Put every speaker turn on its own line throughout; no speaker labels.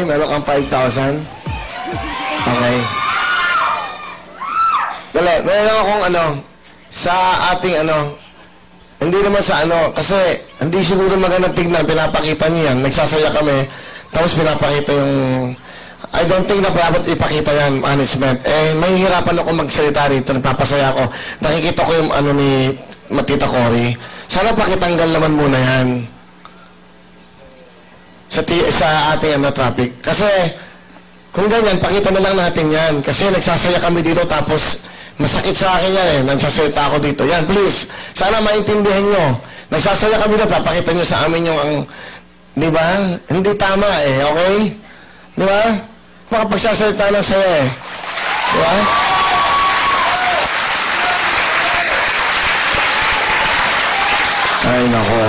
meron kang 5,000. Okay. Dali, meron akong sa ating hindi naman sa kasi hindi siguro magandang tignan, pinapakita niyo yan, nagsasaya kami, tapos pinapakita yung, I don't think na dapat ipakita yan, management. Mahihirapan ako magsalita rito, nagpapasaya ako. Nakikita ko yung ni Tita Cory. Sana pakitanggal naman muna yan. Sa ating traffic. Kasi, kung ganyan, pakita na lang natin yan. Kasi nagsasaya kami dito, tapos masakit sa akin yan nagsasalita ako dito. Yan, please. Sana maintindihan nyo. Nagsasaya kami dito, papakita nyo sa amin yung di ba? Hindi tama okay? Di ba? Makapagsasalita ng saya Di ba? Ay, nako.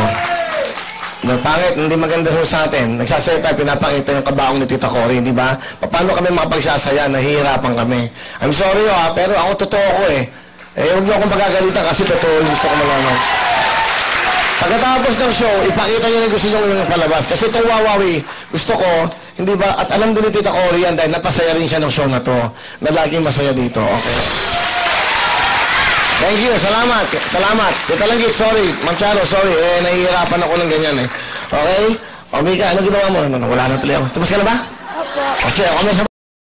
Pangit, hindi maganda sa atin. Nagsasalita, pinapakita yung kabaong ni Tita Cory, di ba? Paano kami makapagsasaya? Nahihirapan kami. I'm sorry pero ako totoo ko huwag niyo akong pagagalitan kasi totoo yung gusto ko malaman. Pagkatapos ng show, ipakita niyo na gusto niyo yung palabas. Kasi itong Wawawi, gusto ko, hindi ba, at alam din ni Tita Cory yan dahil napasaya rin siya ng show na to, na laging masaya dito, okay? Thank you, salamat. Salamat. Tita Langgit, sorry. Ma'am Charo, sorry. Nahihirapan ako ng ganyan Okay? O, Mika, ano ginawa mo? Wala na tuloy ako. Tapos ka na ba?
Opo.
Kasi ako may